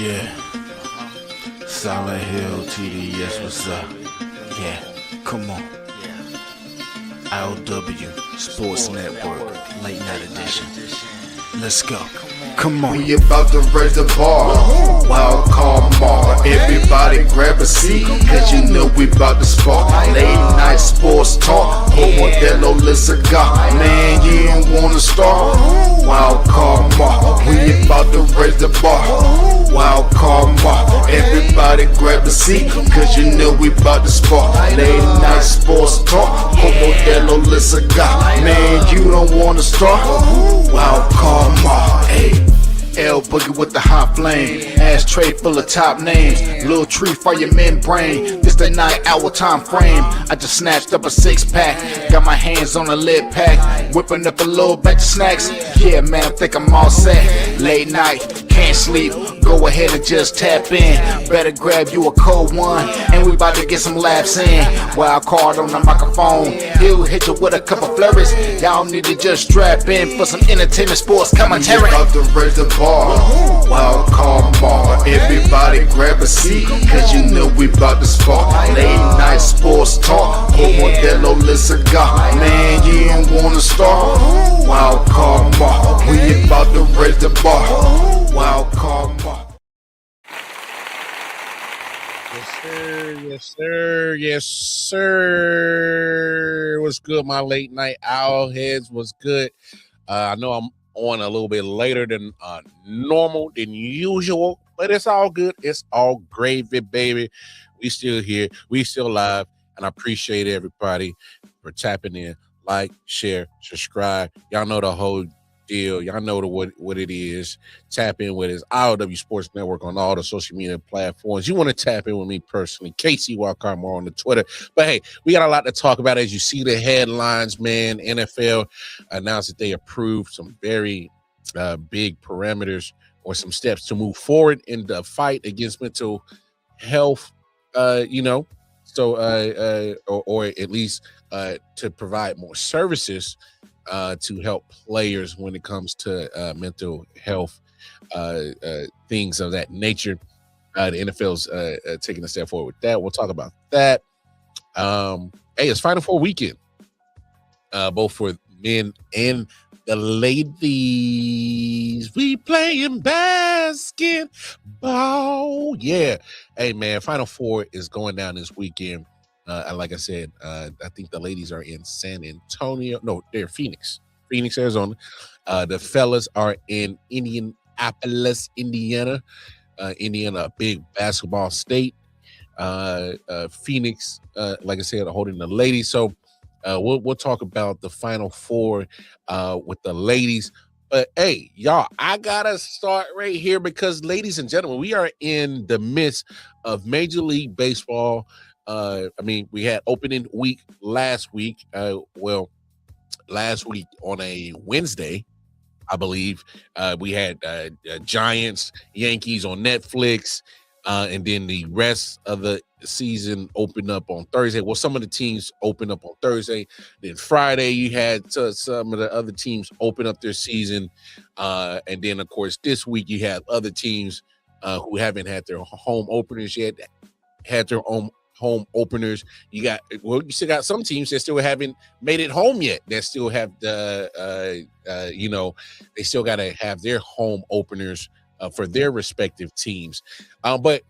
Yeah, Silent Hill TDS, what's up? Yeah, come on. I.O.W. Sports Network, late night edition. Let's go. Come on. We about to raise the bar. Wild card mark. Everybody grab a seat, cause you know we about to spark. Late night sports talk. Modelo Le Cigar. Man, you don't wanna start. Wild card mark. We about to raise the bar. Wild card mark. Everybody grab a seat, cause you know we about to spark. Late night sports talk. Modelo Le Cigar. Man, you don't wanna start. Wild card mark. Hey. L Boogie with the hot flame, ashtray full of top names, little tree for your membrane. This the 9-hour time frame. I just snatched up a 6-pack, got my hands on a lid pack, whipping up a little batch of snacks. Yeah, man, I think I'm all set. Late night, can't sleep, go ahead and just tap in. Better grab you a cold one, and we about to get some laps in. Wild card on the microphone, he'll hit you with a couple flurries. Y'all need to just strap in for some entertainment sports commentary. About to raise the bar. Wild card mark. Everybody grab a seat, cause you know we about to spark. Late night sports talk. Modelo Le Cigar. Man, you don't wanna start. Wild card mark. We about to raise the bar. Wild card mark. Yes, sir. Yes, sir. What's good, my late night owl heads? What's good? I know I'm on a little bit later than normal, than usual, but it's all good. It's all gravy, baby. We still here. We still live, and I appreciate everybody for tapping in. Like, share, subscribe. Y'all know the whole deal. Y'all know what it is. Tap in with us. I.O.W. Sports Network on all the social media platforms. You want to tap in with me personally, Casey Walker more on the Twitter. But hey, we got a lot to talk about. As you see the headlines, man, NFL announced that they approved some very big parameters or some steps to move forward in the fight against mental health, or at least to provide more services to help players when it comes to mental health things of that nature. The NFL's taking a step forward with that. We'll talk about that. Hey, it's Final Four weekend, both for men and the ladies. We playing basketball. Yeah. Hey, man, Final Four is going down this weekend. Like I said, I think the ladies are in San Antonio. No, they're Phoenix, Arizona. The fellas are in Indianapolis, Indiana. Indiana, a big basketball state. Phoenix, like I said, holding the ladies. So we'll talk about the Final Four with the ladies. But hey, y'all, I gotta start right here because, ladies and gentlemen, we are in the midst of Major League Baseball. We had opening week last week. Last week on a Wednesday, I believe, we had Giants, Yankees on Netflix, and then the rest of the season opened up on Thursday. Well, some of the teams opened up on Thursday. Then Friday, you had some of the other teams open up their season. And then, of course, this week you have other teams who haven't had their home openers yet, had their own home openers. You still got some teams that still haven't made it home yet. That still have they still got to have their home openers for their respective teams. But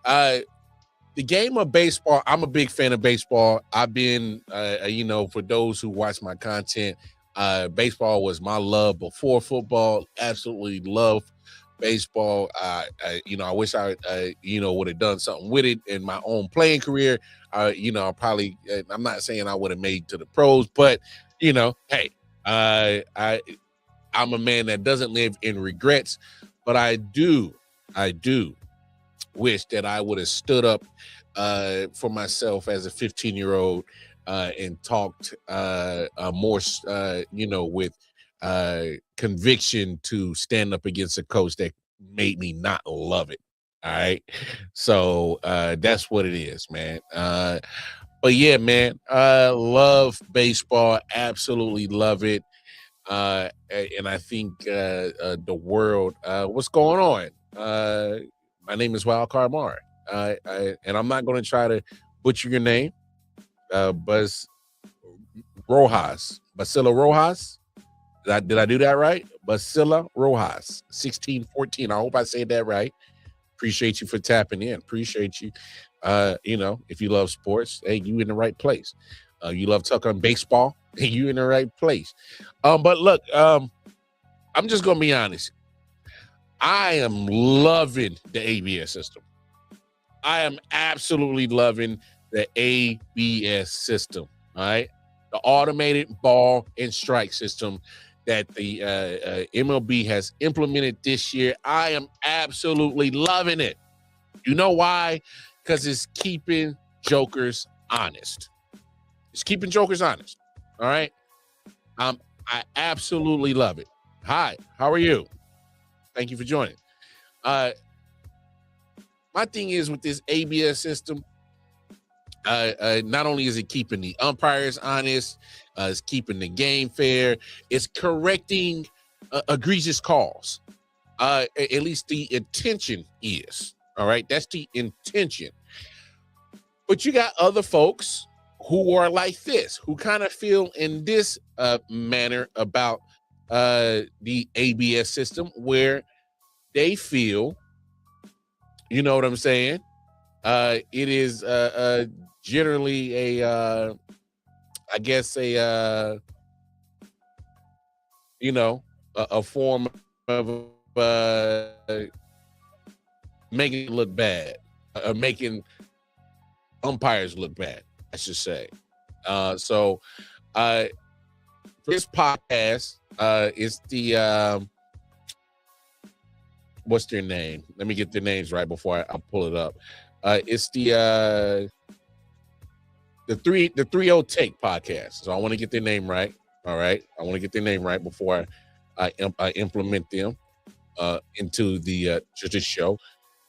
the game of baseball, I'm a big fan of baseball. I've been, for those who watch my content, baseball was my love before football. Absolutely love baseball. I wish I would have done something with it in my own playing career. Probably, I'm not saying I would have made to the pros, but hey, I'm a man that doesn't live in regrets, but I do wish that I would have stood up for myself as a 15-year-old and talked more, with conviction to stand up against a coach that made me not love it. All right. So that's what it is, man. But yeah, man, love baseball. Absolutely love it. and I think the world. What's going on? My name is Wildcard Mar, and I'm not going to try to butcher your name, Buzz Rojas, Basila Rojas. Did I do that right? Basila Rojas, 1614. I hope I said that right. Appreciate you for tapping in. Appreciate you. If you love sports, hey, you in the right place. You love talking baseball, hey, you in the right place. But look, I'm just gonna be honest. I am loving the ABS system. I am absolutely loving the ABS system. All right, the automated ball and strike system that the MLB has implemented this year. I am absolutely loving it. You know why? Because it's keeping jokers honest. It's keeping jokers honest. All right. I absolutely love it. Hi, how are you? Thank you for joining. My thing is with this ABS system, not only is it keeping the umpires honest, it's keeping the game fair, it's correcting egregious calls. At least the intention is. All right, that's the intention. But you got other folks who are like this, who kind of feel in this manner about the ABS system, where they feel, you know what I'm saying? It is generally a form of making it look bad, making umpires look bad, I should say. So this podcast is the what's their name? Let me get their names right before I pull it up. It's the 3-0 Take podcast. So I want to get their name right. All right, I want to get their name right before I implement them into the show,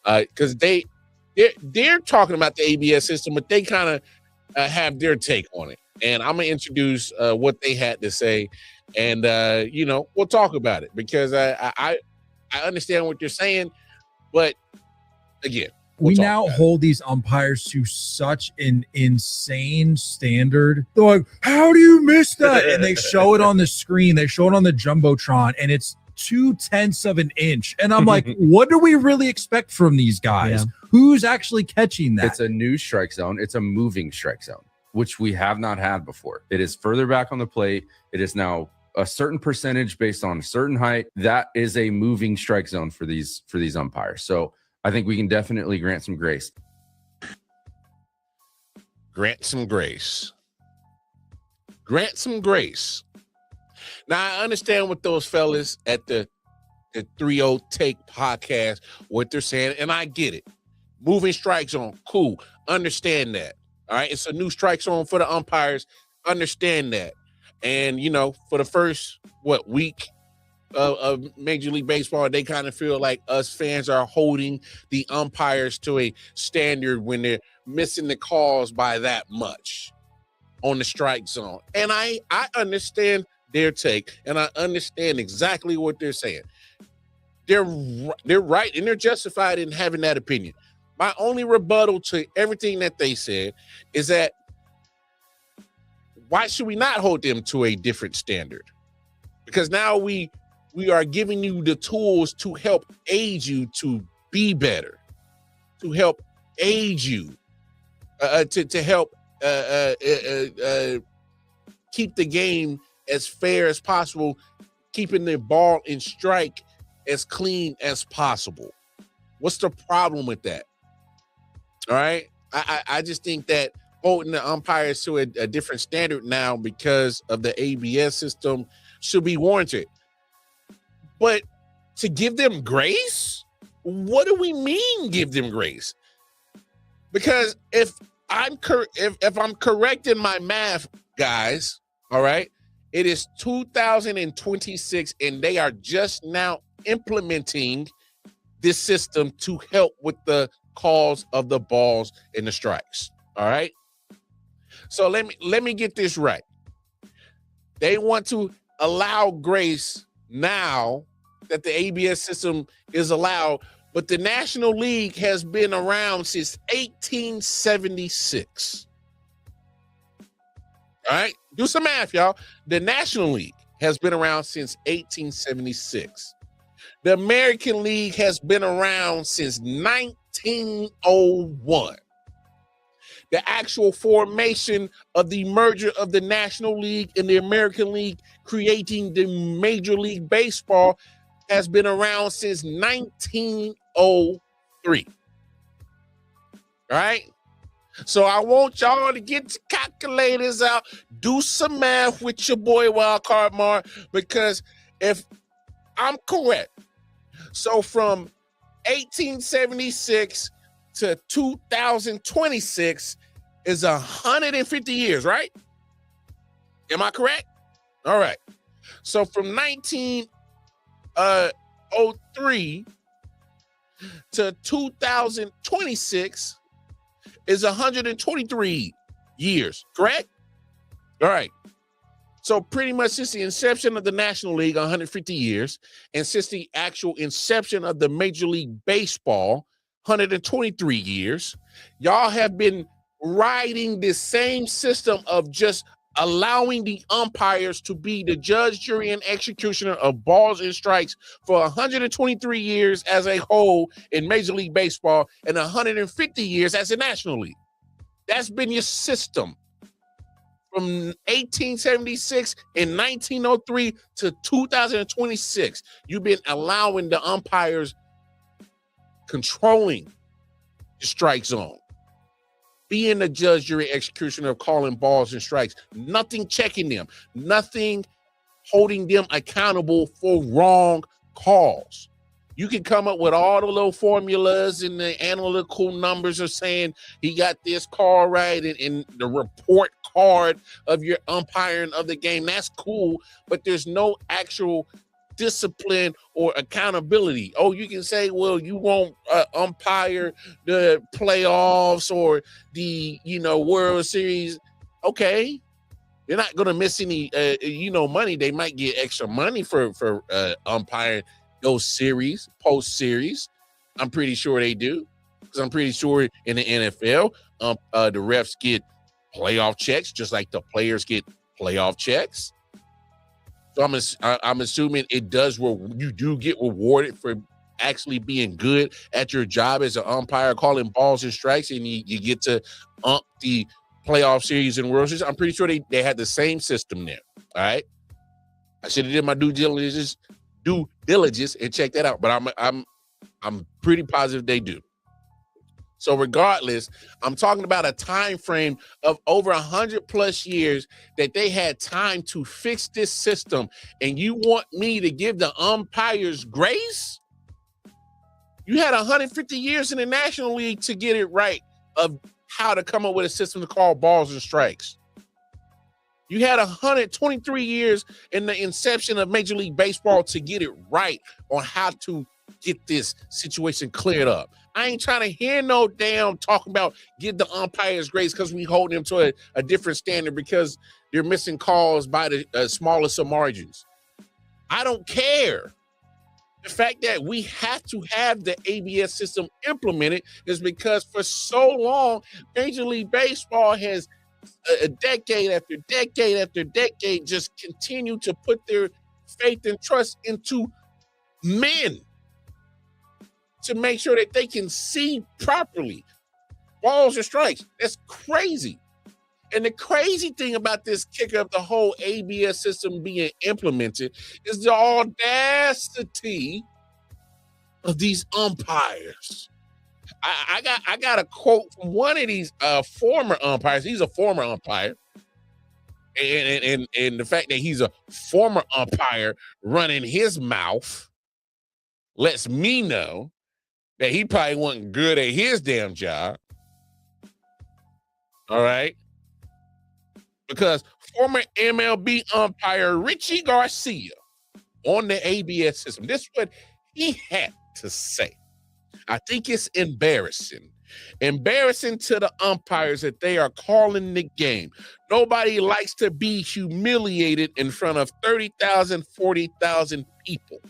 because they're talking about the ABS system, but they kind of have their take on it. And I'm gonna introduce what they had to say, and we'll talk about it, because I understand what you're saying, but again, we now hold these umpires to such an insane standard. They're like, how do you miss that? And they show it on the screen. They show it on the Jumbotron, and it's 0.2 of an inch. And I'm like, what do we really expect from these guys? Yeah. Who's actually catching that? It's a new strike zone. It's a moving strike zone, which we have not had before. It is further back on the plate. It is now a certain percentage based on a certain height. That is a moving strike zone for these umpires. So I think we can definitely grant some grace. Grant some grace. Grant some grace. Now, I understand what those fellas at the 3-0 Take podcast, what they're saying, and I get it. Moving strike zone, cool. Understand that. All right, it's a new strike zone for the umpires. Understand that. And, for the first, week of Major League Baseball, they kind of feel like us fans are holding the umpires to a standard when they're missing the calls by that much on the strike zone. And I understand their take, and I understand exactly what they're saying. They're right, and they're justified in having that opinion. My only rebuttal to everything that they said is that why should we not hold them to a different standard? Because now we are giving you the tools to help aid you to be better, to help aid you, to help keep the game as fair as possible, keeping the ball in strike as clean as possible. What's the problem with that? All right. I just think that holding the umpires to a different standard now because of the ABS system should be warranted. But to give them grace? What do we mean give them grace? Because if I'm correct in my math, guys, all right, it is 2026, and they are just now implementing this system to help with the calls of the balls and the strikes. All right. So let me get this right. They want to allow grace now that the ABS system is allowed, but the National League has been around since 1876. All right, do some math, y'all. The National League has been around since 1876. The American League has been around since 1901. The actual formation of the merger of the National League and the American League, creating the Major League Baseball, has been around since 1903. All right? So I want y'all to get your calculators out, do some math with your boy Wildcard Mark, because if I'm correct, so from 1876 to 2026 is 150 years, right? Am I correct? All right. So from 1903 to 2026 is 123 years, correct? All right. So pretty much since the inception of the National League, 150 years, and since the actual inception of the Major League Baseball, 123 years, y'all have been riding this same system of just allowing the umpires to be the judge, jury, and executioner of balls and strikes for 123 years as a whole in Major League Baseball and 150 years as a National League. That's been your system from 1876 and 1903 to 2026. You've been allowing the umpires controlling the strike zone, being the judge, jury, executioner of calling balls and strikes, nothing checking them, nothing holding them accountable for wrong calls. You can come up with all the little formulas and the analytical numbers of saying he got this call right and the report card of your umpiring of the game. That's cool, but there's no actual discipline or accountability. Oh, you can say, well, you won't umpire the playoffs or the, World Series. Okay. They're not going to miss any, money. They might get extra money for umpiring those series, post series. I'm pretty sure they do, because I'm pretty sure in the NFL, the refs get playoff checks, just like the players get playoff checks. So I'm assuming it does where you do get rewarded for actually being good at your job as an umpire, calling balls and strikes, and you get to ump the playoff series and World Series. I'm pretty sure they had the same system there. All right, I should have did my due diligence and check that out, but I'm pretty positive they do. So regardless, I'm talking about a time frame of over 100+ years that they had time to fix this system, and you want me to give the umpires grace? You had 150 years in the National League to get it right of how to come up with a system to call balls and strikes. You had 123 years in the inception of Major League Baseball to get it right on how to get this situation cleared up. I ain't trying to hear no damn talking about give the umpires grace because we hold them to a different standard because they're missing calls by the smallest of margins. I don't care. The fact that we have to have the ABS system implemented is because for so long, Major League Baseball has a decade after decade after decade just continue to put their faith and trust into men to make sure that they can see properly balls and strikes. That's crazy. And the crazy thing about this kicker of the whole ABS system being implemented is the audacity of these umpires. I got a quote from one of these former umpires. He's a former umpire. And the fact that he's a former umpire running his mouth lets me know that he probably wasn't good at his damn job. All right. Because former MLB umpire Richie Garcia on the ABS system, this is what he had to say. I think it's embarrassing. Embarrassing to the umpires that they are calling the game. Nobody likes to be humiliated in front of 30,000, 40,000 people.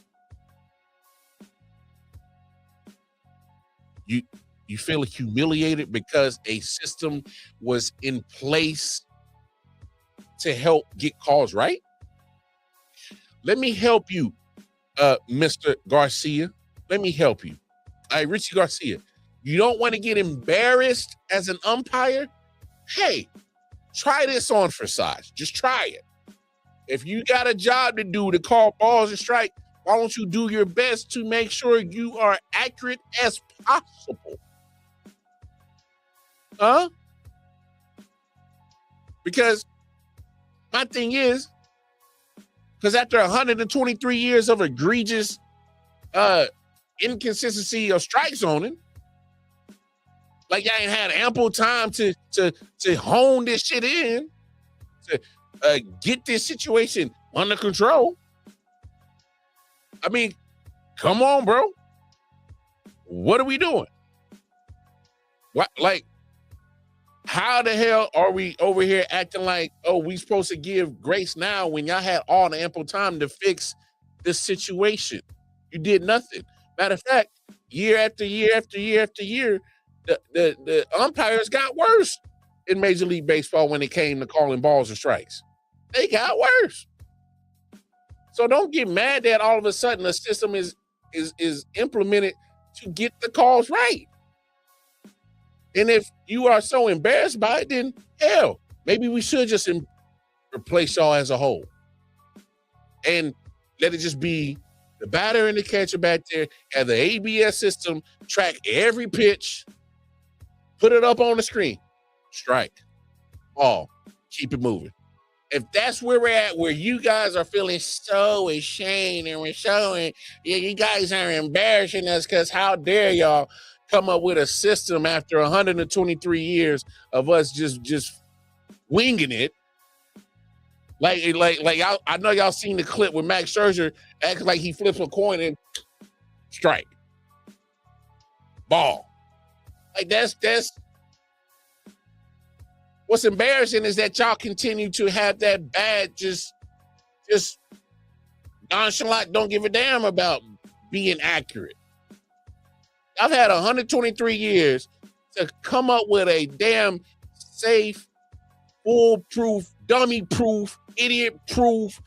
You feel humiliated because a system was in place to help get calls right? Let me help you, Mr. Garcia. Let me help you. All right, Richie Garcia. You don't want to get embarrassed as an umpire? Hey, try this on for size. Just try it. If you got a job to do to call balls and strike, why don't you do your best to make sure you are accurate as possible? Huh? Because my thing is, because after 123 years of egregious inconsistency of strike zoning, like y'all ain't had ample time to hone this shit in, to get this situation under control. I mean, come on, bro. What are we doing? What, like, how the hell are we over here acting like, oh, we supposed to give grace now when y'all had all the ample time to fix this situation? You did nothing. Matter of fact, year after year after year after year, the umpires got worse in Major League Baseball when it came to calling balls and strikes. They got worse. So don't get mad that all of a sudden the system is implemented to get the calls right. And if you are so embarrassed by it, then hell, maybe we should just replace y'all as a whole. And let it just be the batter and the catcher back there, have the ABS system track every pitch, put it up on the screen, strike, ball, keep it moving. If that's where we're at, where you guys are feeling so ashamed and we're showing, yeah, you guys are embarrassing us because how dare y'all come up with a system after 123 years of us just winging it. Like I know y'all seen the clip with Max Scherzer acting like he flips a coin and strike, ball. Like that's what's embarrassing is that y'all continue to have that bad, just nonchalant, don't give a damn about being accurate. I've had 123 years to come up with a damn safe, foolproof, dummy-proof, idiot-proof,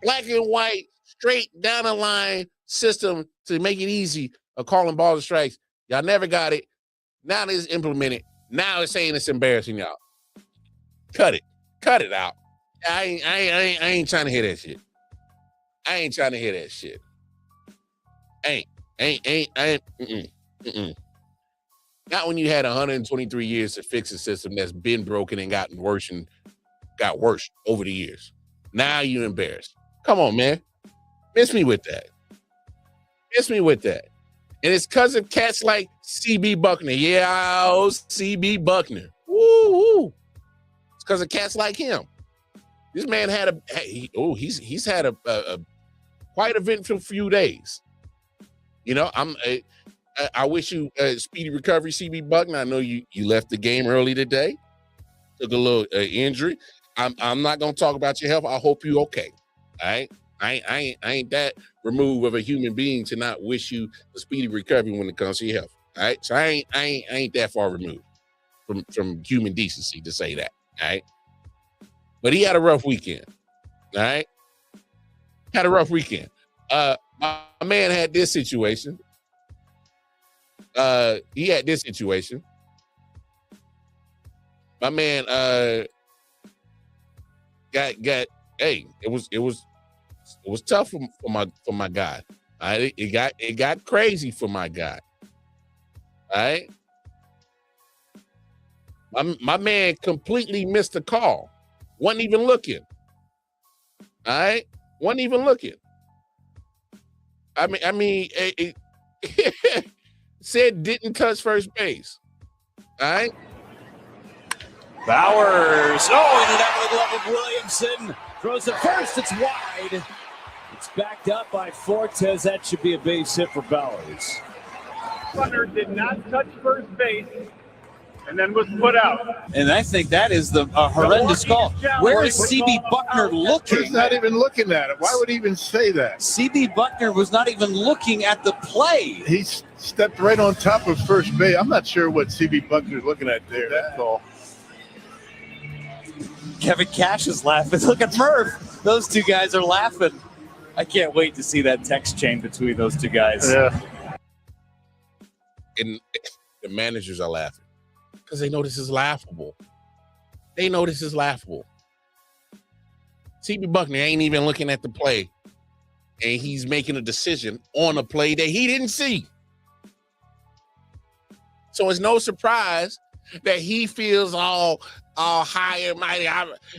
black and white, straight down the line system to make it easy of calling balls and strikes. Y'all never got it. Now it's implemented. Now it's saying it's embarrassing y'all. Cut it out. I ain't trying to hear that shit. I ain't trying to hear that shit. Not when you had 123 years to fix a system that's been broken and gotten worse and got worse over the years. Now you embarrassed. Come on, man. Miss me with that. And it's because of cats like CB Buckner. Yeah, oh, CB Buckner. Woo. It's because of cats like him. This man had he's had a quite eventful few days. You know, I wish you speedy recovery, CB Buckner. I know you left the game early today. Took a little injury. I'm not gonna talk about your health. I hope you okay. All right. I ain't that removed of a human being to not wish you a speedy recovery when it comes to your health. All right. So I ain't that far removed from human decency to say that. All right. But he had a rough weekend. All right. Had a rough weekend. My man had this situation. He had this situation. My man got hey, it was tough for my guy. All right? It got crazy for my guy. All right. My man completely missed the call. Wasn't even looking. All right. Wasn't even looking. I mean, it said didn't touch first base. All right. Bowers. Oh, and it out of the glove of Williamson. Throws it first. It's wide. It's backed up by Fortes. That should be a base hit for Bowers. Butler did not touch first base and then was put out. And I think that is the horrendous call. Where is CB Buckner He's looking? not even looking at it. Why would he even say that? CB Buckner was not even looking at the play. He stepped right on top of first base. I'm not sure what CB Buckner's looking at there. That's all. Kevin Cash is laughing. Look at Murph. Those two guys are laughing. I can't wait to see that text chain between those two guys. Yeah. And the managers are laughing because they know this is laughable. They know this is laughable. CB Buckner ain't even looking at the play, and he's making a decision on a play that he didn't see. So it's no surprise that he feels all high and mighty.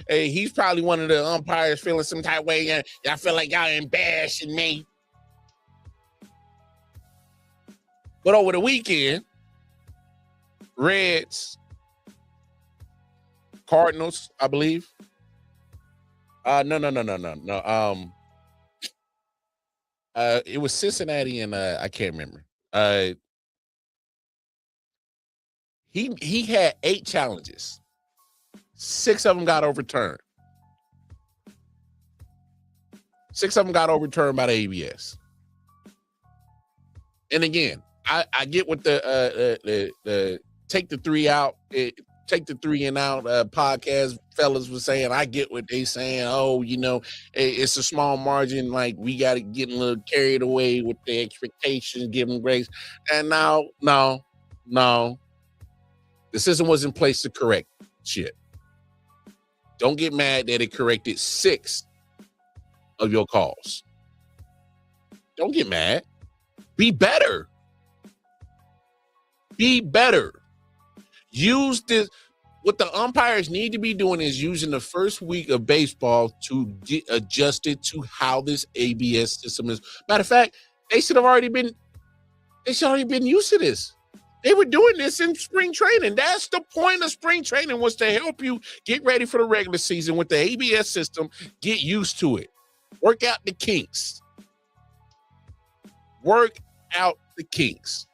He's probably one of the umpires feeling some type of way. And I feel like y'all embarrassing me. But over the weekend, Reds, Cardinals, I believe. No. It was Cincinnati and I can't remember. He had 8 challenges. 6 of them got overturned. 6 of them got overturned by the ABS. And again, I get what the take the 3 out, take the 3 and out podcast fellas was saying. I get what they saying. Oh, you know, it's a small margin. Like we got to get a little carried away with the expectations, give them grace. And no. The system was in place to correct shit. Don't get mad that it corrected 6 of your calls. Don't get mad. Be better. Be better. Use this. What the umpires need to be doing is using the first week of baseball to get adjusted to how this ABS system is. Matter of fact, they should have already been used to this. They were doing this in spring training. That's the point of spring training, was to help you get ready for the regular season with the ABS system. Get used to it. Work out the kinks. Work out the kinks.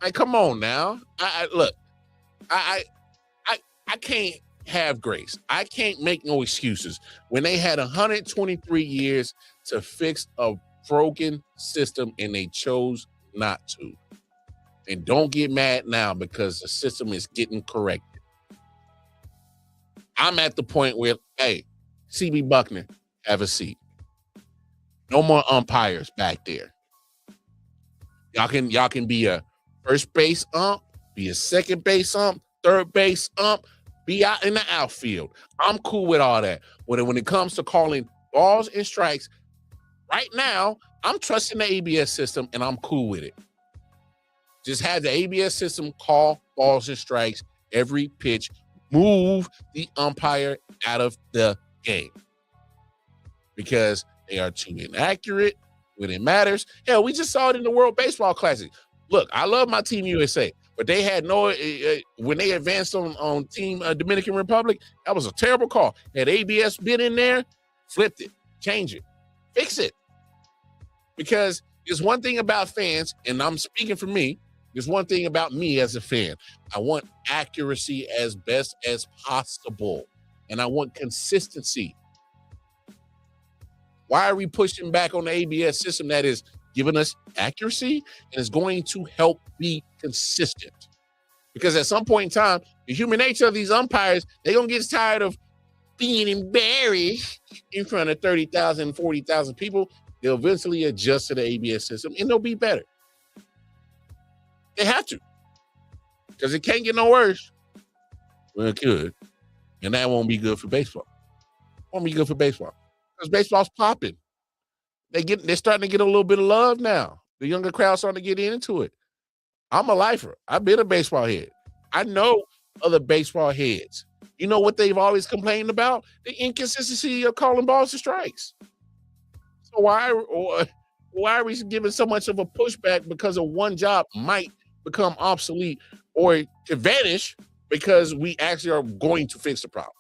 Like, come on now. I can't have grace. I can't make no excuses when they had 123 years to fix a broken system and they chose not to. And don't get mad now because the system is getting corrected. I'm at the point where, hey, CB Buckner, have a seat. No more umpires back there. Y'all can be a first base ump, be a second base ump, third base ump, be out in the outfield. I'm cool with all that. When it comes to calling balls and strikes, right now, I'm trusting the ABS system and I'm cool with it. Just have the ABS system call balls and strikes every pitch. Move the umpire out of the game because they are too inaccurate when it matters. Hell, we just saw it in the World Baseball Classic. Look, I love my Team USA, but they had no when they advanced on Team Dominican Republic. That was a terrible call. Had ABS been in there, flipped it, change it, fix it. Because there's one thing about fans, and I'm speaking for me, there's one thing about me as a fan. I want accuracy as best as possible, and I want consistency. Why are we pushing back on the ABS system that is giving us accuracy and is going to help be consistent? Because at some point in time, the human nature of these umpires, they're going to get tired of being embarrassed in front of 30,000, 40,000 people. They'll eventually adjust to the ABS system and they'll be better. They have to. Because it can't get no worse. Well, it could. And that won't be good for baseball. Won't be good for baseball. Because baseball's popping. They're starting to get a little bit of love now. The younger crowd's starting to get into it. I'm a lifer. I've been a baseball head. I know other baseball heads. You know what they've always complained about? The inconsistency of calling balls and strikes. So why are we giving so much of a pushback because of one job might become obsolete or to vanish because we actually are going to fix the problem?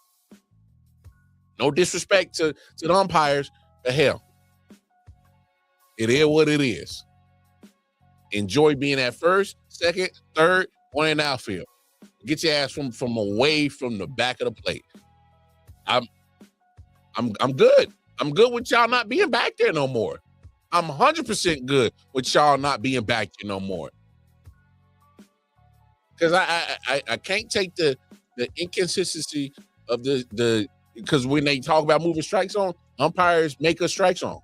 No disrespect to the umpires, but hell, it is what it is. Enjoy being at first, second, third, or in the outfield. Get your ass from away from the back of the plate. I'm good. I'm good with y'all not being back there no more. I'm 100% good with y'all not being back there no more. Because I can't take the inconsistency of the because when they talk about moving strike zone, umpires make a strike zone.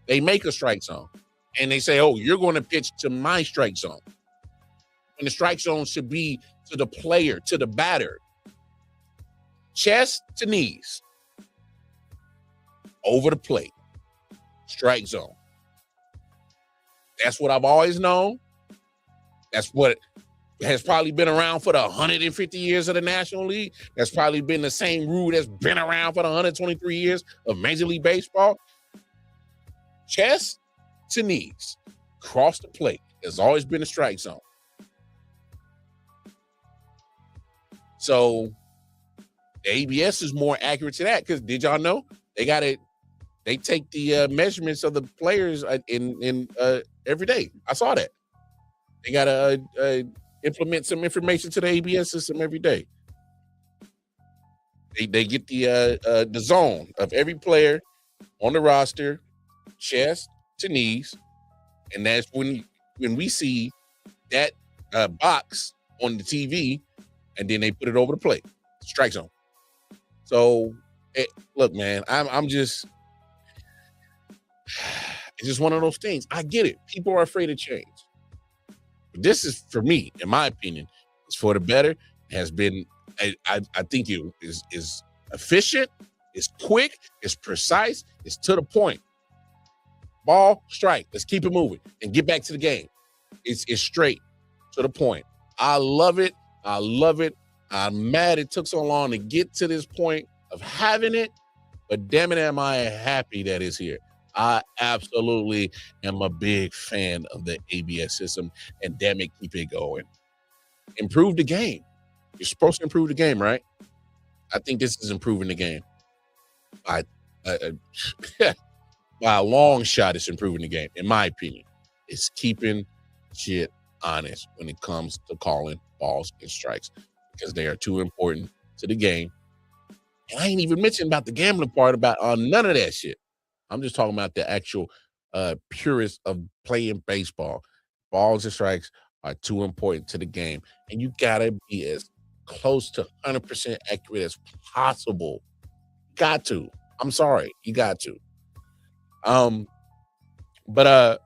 They make a strike zone. And they say, oh, you're going to pitch to my strike zone. And the strike zone should be to the player, to the batter. Chest to knees. Over the plate. Strike zone. That's what I've always known. That's what has probably been around for the 150 years of the National League. That's probably been the same rule that's been around for the 123 years of Major League Baseball. Chest to knees. Cross the plate. There's always been a strike zone. So the ABS is more accurate to that because did y'all know they take the measurements of the players in every day. I saw that. They got to implement some information to the ABS system every day. They get the zone of every player on the roster, chest to knees, and that's when we see that box on the TV, and then they put it over the plate, strike zone. So, look, man, I'm just. It's just one of those things. I get it. People are afraid of change. But this is, for me, in my opinion, it's for the better. It has been, I think it is efficient, it's quick, it's precise, it's to the point. Ball, strike. Let's keep it moving and get back to the game. It's straight to the point. I love it. I love it. I'm mad it took so long to get to this point of having it, but damn it, am I happy that it's here. I absolutely am a big fan of the ABS system, and damn it, keep it going. Improve the game. You're supposed to improve the game, right? I think this is improving the game. By a long shot, it's improving the game, in my opinion. It's keeping shit honest when it comes to calling balls and strikes because they are too important to the game. And I ain't even mentioned about the gambling part about none of that shit. I'm just talking about the actual purist of playing baseball. Balls and strikes are too important to the game. And you got to be as close to 100% accurate as possible. Got to. I'm sorry. You got to. But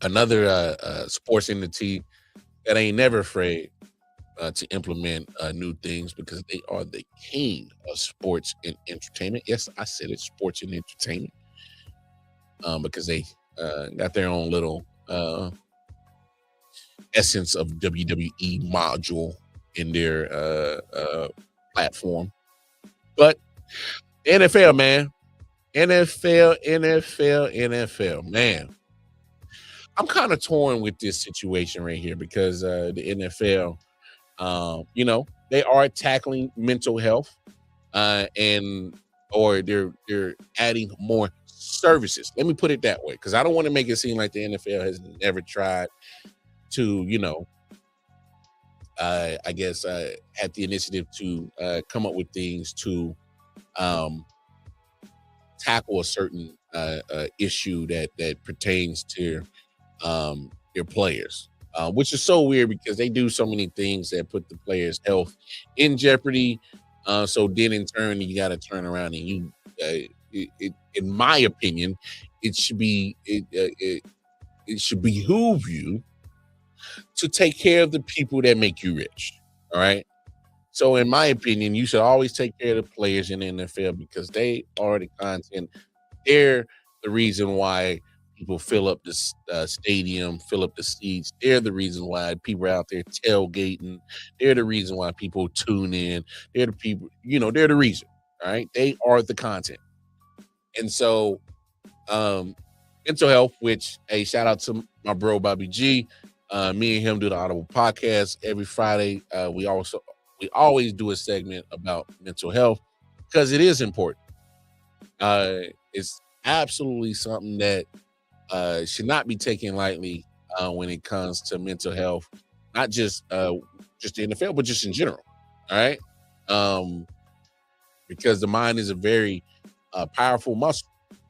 another sports entity that ain't never afraid to implement new things because they are the king of sports and entertainment. Yes, I said it, sports and entertainment. Because they got their own little essence of WWE module in their platform. But NFL, man. NFL, man. I'm kind of torn with this situation right here because the NFL, they are tackling mental health or they're adding more services. Let me put it that way because I don't want to make it seem like the NFL has never tried to, have the initiative to come up with things to tackle a certain issue that pertains to their players, which is so weird because they do so many things that put the players' health in jeopardy. So then in turn, you got to turn around and in my opinion, it should behoove you to take care of the people that make you rich. All right. So in my opinion, you should always take care of the players in the NFL because they are the content. They're the reason why people fill up the stadium, fill up the seats. They're the reason why people are out there tailgating. They're the reason why people tune in. They're the people, they're the reason. All right. They are the content. And so mental health, which, hey, shout out to my bro, Bobby G. Me and him do the I.O.W podcast every Friday. We always do a segment about mental health because it is important. It's absolutely something that should not be taken lightly when it comes to mental health, not just the NFL, but just in general. All right, because the mind is a very powerful muscle,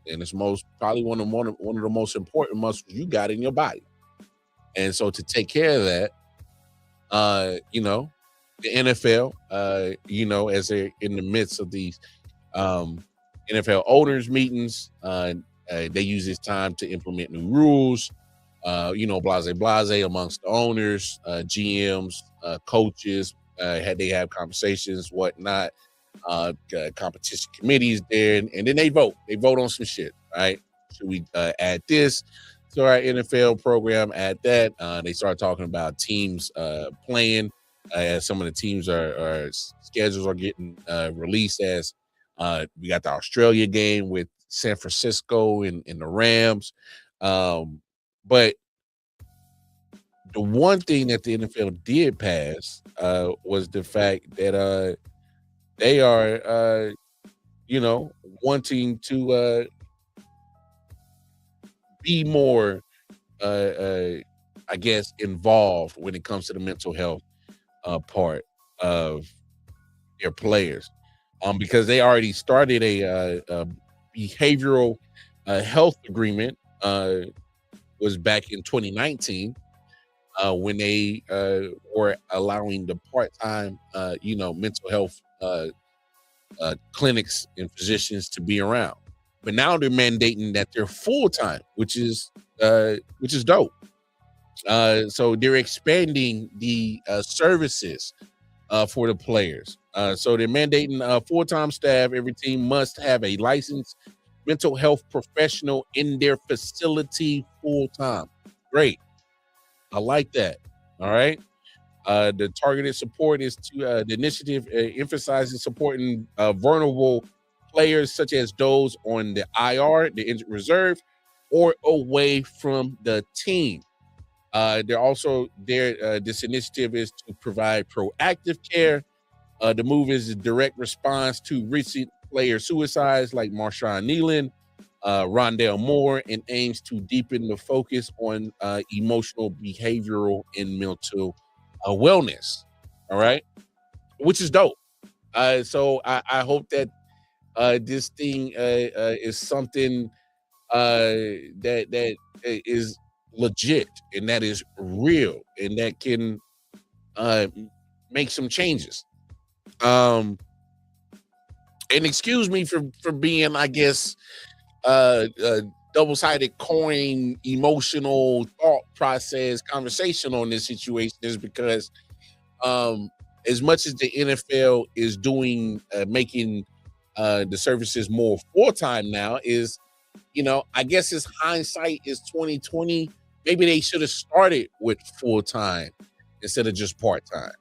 and it's probably one of the most important muscles you got in your body. And so to take care of that, the NFL, as they're in the midst of these NFL owners meetings, they use this time to implement new rules, blase amongst the owners, GMs, coaches, they have conversations, whatnot, competition committees there, and then they vote on some shit, right? Should we add this to our NFL program, add that? They start talking about teams playing, as some of the teams are schedules are getting released, as we got the Australia game with San Francisco and the Rams. But the one thing that the NFL did pass was the fact that they are, wanting to be more, involved when it comes to the mental health part of their players, because they already started a behavioral health agreement. Was back in 2019 when they were allowing the part-time, mental health clinics and physicians to be around. But now they're mandating that they're full-time, which is dope. So they're expanding the services for the players. So they're mandating full-time staff. Every team must have a licensed mental health professional in their facility full-time. Great. I like that. All right. The targeted support is to the initiative emphasizes supporting vulnerable players such as those on the IR, the injured reserve, or away from the team. This initiative is to provide proactive care. The move is a direct response to recent player suicides like Marshawn Nealon, Rondale Moore, and aims to deepen the focus on emotional, behavioral, and mental wellness. All right, which is dope. So I hope that this thing is something that is legit and that is real and that can make some changes. And excuse me for being, I guess, double-sided coin, emotional thought process conversation on this situation, is because as much as the NFL is doing, making the services more full-time now, is, I guess his hindsight is 2020. Maybe they should have started with full-time instead of just part-time.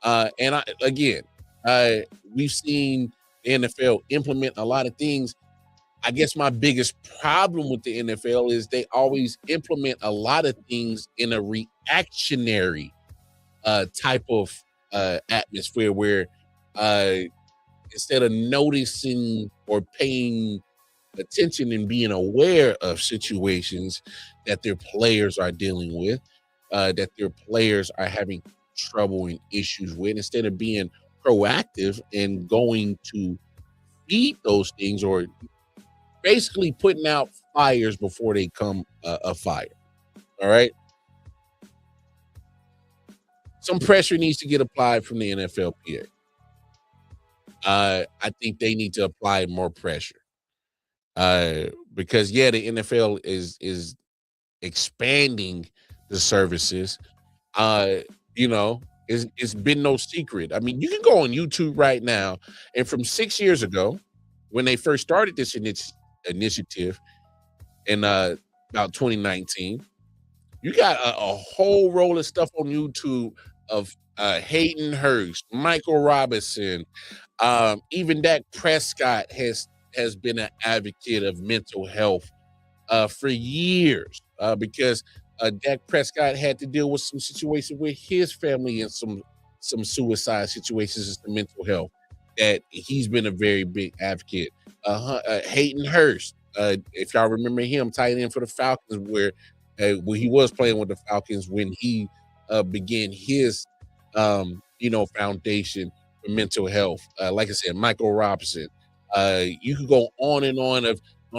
And we've seen the NFL implement a lot of things. I guess my biggest problem with the NFL is they always implement a lot of things in a reactionary type of atmosphere where instead of noticing or paying attention and being aware of situations that their players are dealing with, that their players are having trouble and issues with, instead of being proactive and going to feed those things, or basically putting out fires before they come a fire. All right. Some pressure needs to get applied from the NFLPA. I think they need to apply more pressure. Because the NFL is expanding the services. It's been no secret. I mean, you can go on YouTube right now, and from 6 years ago, when they first started this initiative in about 2019, you got a whole roll of stuff on YouTube of Hayden Hurst, Michael Robinson, even Dak Prescott has been an advocate of mental health for years, because Dak Prescott had to deal with some situations with his family and some suicide situations and some mental health that he's been a very big advocate. Hayden Hurst, If y'all remember him, tight end for the Falcons, where he was playing with the Falcons when he began his foundation for mental health. Like I said, Michael Robinson. You could go on and on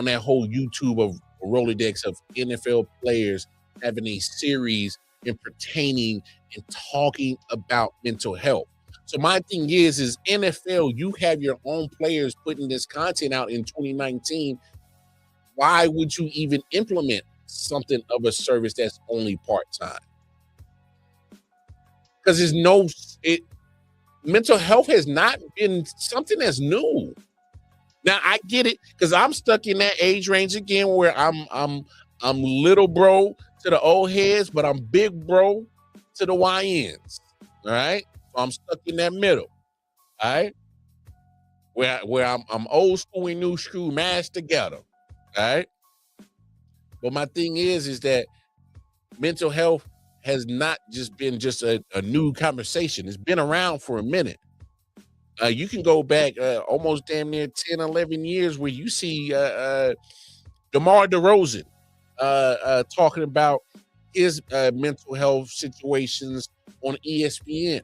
that whole YouTube of Rolodex of NFL players having a series and pertaining and talking about mental health. So my thing is NFL, you have your own players putting this content out in 2019. Why would you even implement something of a service that's only part-time? Because mental health has not been something that's new. Now I get it, because I'm stuck in that age range again where I'm little bro to the old heads, but I'm big bro to the YNs. All right. So I'm stuck in that middle. All right. Where I'm old school and new school mashed together. All right. But my thing is that mental health has not just been a new conversation. It's been around for a minute. You can go back almost damn near 10, 11 years where you see DeMar DeRozan talking about his mental health situations on ESPN.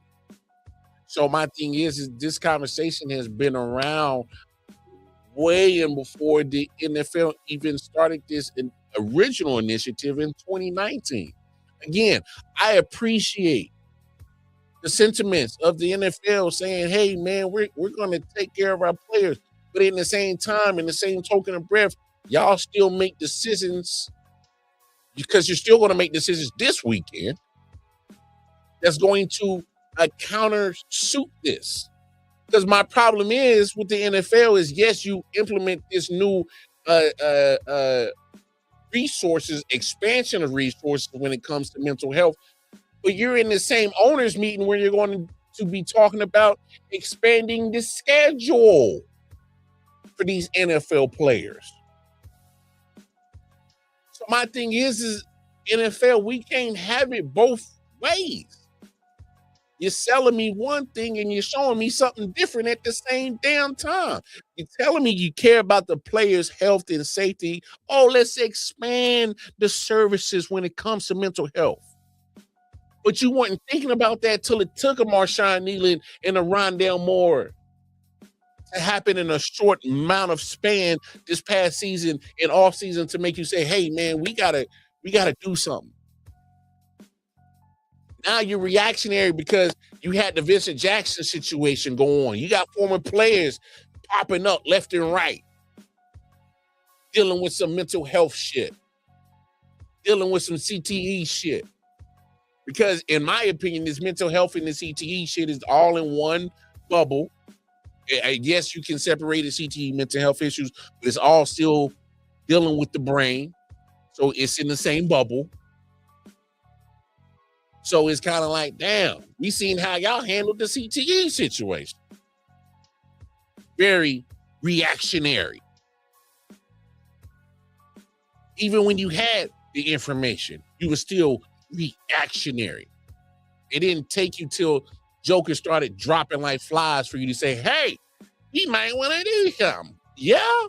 So my thing is this conversation has been around way in before the NFL even started this original initiative in 2019. Again, I appreciate the sentiments of the NFL saying, hey, man, we're going to take care of our players. But in the same time, in the same token of breath, y'all still make decisions, because you're still going to make decisions this weekend that's going to counter suit this. Because my problem is with the NFL is, yes, you implement this new resources, expansion of resources when it comes to mental health, but you're in the same owners meeting where you're going to be talking about expanding the schedule for these NFL players. So my thing is NFL, we can't have it both ways. You're selling me one thing and you're showing me something different at the same damn time. You're telling me you care about the players' health and safety. Oh, let's expand the services when it comes to mental health. But you weren't thinking about that till it took a Marshawn Nealon and a Rondale Moore to happen in a short amount of span this past season and off season to make you say, hey, man, we gotta do something. Now you're reactionary because you had the Vincent Jackson situation go on. You got former players popping up left and right, dealing with some mental health shit, dealing with some CTE shit. Because in my opinion, this mental health and the CTE shit is all in one bubble. I guess you can separate the CTE mental health issues, but it's all still dealing with the brain. So it's in the same bubble. So it's kind of like, damn, we seen how y'all handled the CTE situation. Very reactionary. Even when you had the information, you were still reactionary. It didn't take you till Joker started dropping like flies for you to say, hey, we might want to do something. Yeah?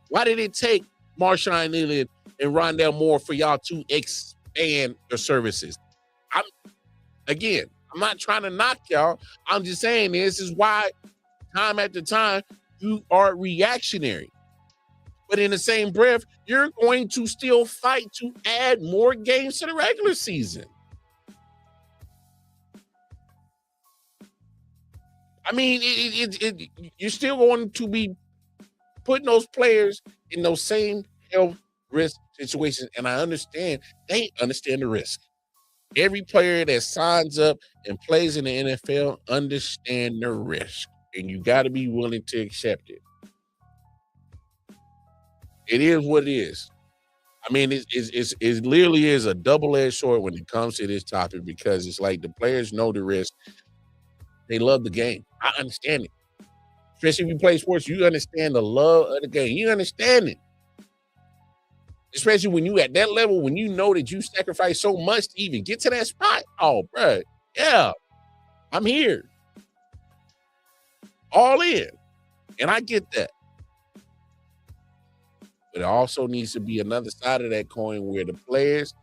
Why did it take Marshawn Nealon and Rondale Moore for y'all to expand your services? I'm not trying to knock y'all. I'm just saying this is why time after time you are reactionary. But in the same breath, you're going to still fight to add more games to the regular season. I mean, you're still going to be putting those players in those same health risk situations. And I understand, they understand the risk. Every player that signs up and plays in the NFL understand the risk. And you got to be willing to accept it. It is what it is. I mean, it literally is a double-edged sword when it comes to this topic, because it's like the players know the risk. They love the game. I understand it. Especially if you play sports, you understand the love of the game. You understand it. Especially when you at that level, when you know that you sacrifice so much to even get to that spot. Oh, bro. Yeah. I'm here. All in. And I get that. But it also needs to be another side of that coin where the players,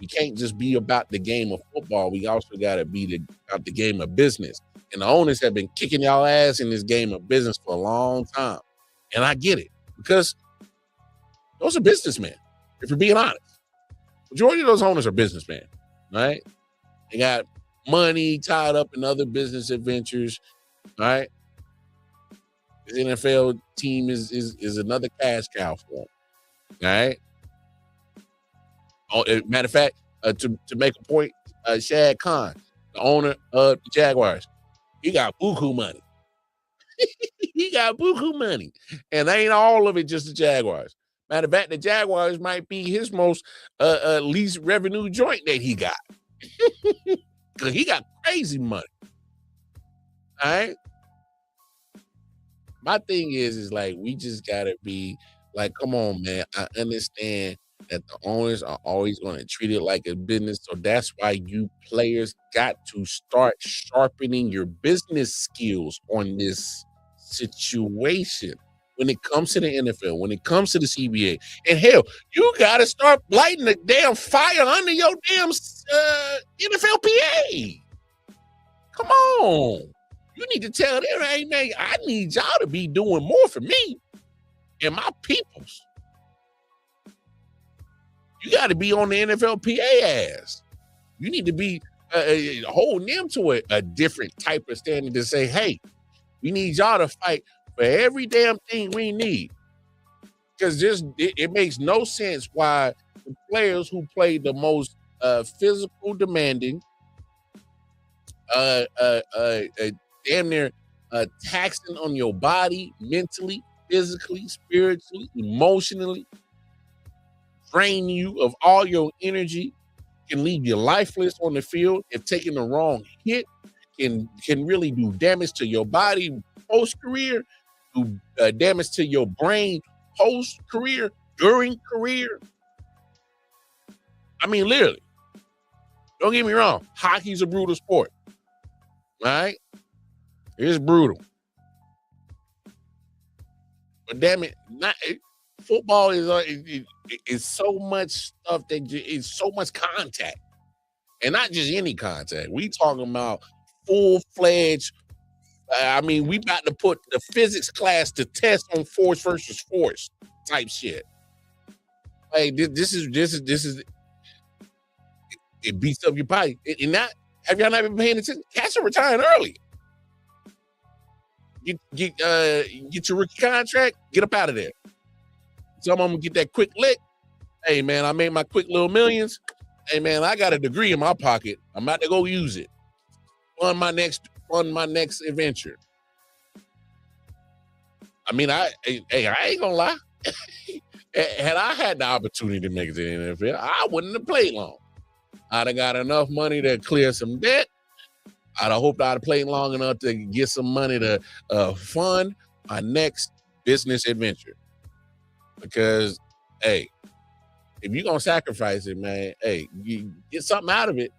we can't just be about the game of football. We also got to be about the game of business. And the owners have been kicking y'all ass in this game of business for a long time. And I get it because those are businessmen, if you're being honest. Majority of those owners are businessmen, right? They got money tied up in other business adventures, right? The NFL team is another cash cow for them, right? Oh, matter of fact, to make a point, Shad Khan, the owner of the Jaguars, he got buku money. He got buku money. And ain't all of it just the Jaguars. Matter of fact, the Jaguars might be his most least revenue joint that he got. Because he got crazy money. All right? My thing is like, we just got to be like, come on, man. I understand that the owners are always going to treat it like a business. So that's why you players got to start sharpening your business skills on this situation. When it comes to the NFL, when it comes to the CBA, and hell, you got to start lighting the damn fire under your damn NFLPA. Come on. You need to tell them, hey, man, I need y'all to be doing more for me and my peoples. You got to be on the NFLPA ass. You need to be holding them to a different type of standard to say, hey, we need y'all to fight for every damn thing we need. Because it makes no sense why the players who play the most physical demanding, damn near taxing on your body, mentally, physically, spiritually, emotionally, drain you of all your energy, can leave you lifeless on the field. If taking the wrong hit can really do damage to your body post-career, do damage to your brain post-career, during career. I mean, literally. Don't get me wrong. Hockey's a brutal sport. All right? It's brutal. But damn it, football is so much stuff that it's so much contact. And not just any contact. We talking about full-fledged. I mean, we about to put the physics class to test on force versus force type shit. Like this is it beats up your body. And not have y'all not been paying attention? Cats are retiring early. Get your rookie contract, get up out of there. Some of them get that quick lick. Hey man, I made my quick little millions. Hey man, I got a degree in my pocket. I'm about to go use it. Fund my next adventure. I mean, I ain't gonna lie. Had I had the opportunity to make it to the NFL, I wouldn't have played long. I'd have got enough money to clear some debt. I'd have hoped I'd have played long enough to get some money to fund my next business adventure. Because, hey, if you're gonna sacrifice it, man, hey, you get something out of it.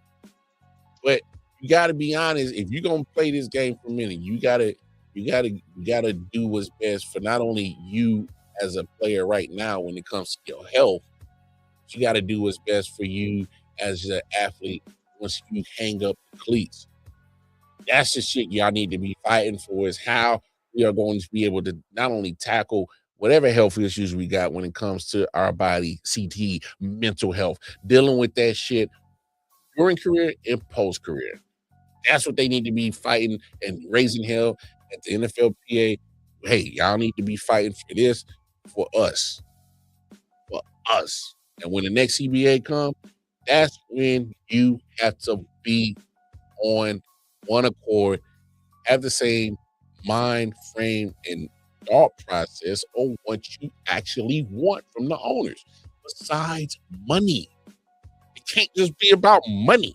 But you gotta be honest. If you're gonna play this game for a minute, you gotta do what's best for not only you as a player right now when it comes to your health, but you gotta do what's best for you as an athlete once you hang up the cleats. That's the shit y'all need to be fighting for, is how we are going to be able to not only tackle whatever health issues we got when it comes to our body, CT, mental health, dealing with that shit during career and post-career. That's what they need to be fighting and raising hell at the NFLPA. Hey, y'all need to be fighting for this for us. For us. And when the next CBA comes, that's when you have to be on one accord, have the same mind frame and thought process on what you actually want from the owners. Besides money. It can't just be about money.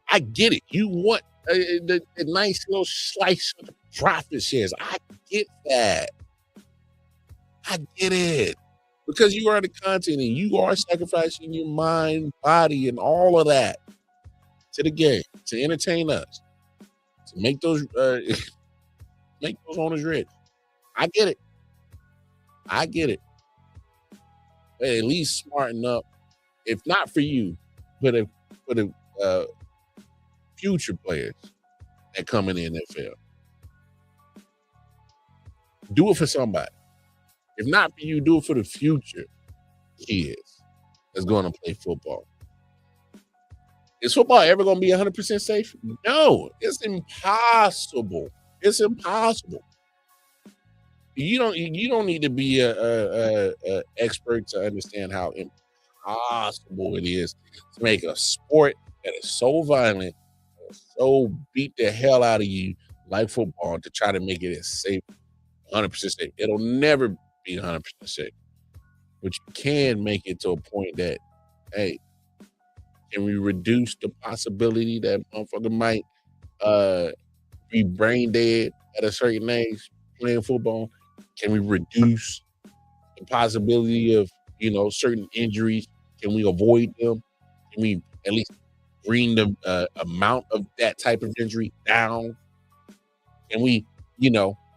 I get it. You want the nice little slice of the profit shares. I get that. I get it. Because you are the content and you are sacrificing your mind, body, and all of that to the game, to entertain us, to make those owners rich. I get it. I get it. at least smarten up. If not for you, for the future players that come in the NFL. Do it for somebody. If not for you, do it for the future kids that's going to play football. Is football ever going to be 100% safe? No, it's impossible. It's impossible. You don't need to be a expert to understand how impossible it is to make a sport that is so violent, so beat the hell out of you like football to try to make it as safe, 100% safe. It'll never be 100% safe, but you can make it to a point that, hey, can we reduce the possibility that motherfucker might be brain dead at a certain age playing football? Can we reduce the possibility of, certain injuries? Can we avoid them? Can we at least bring the amount of that type of injury down? Can we,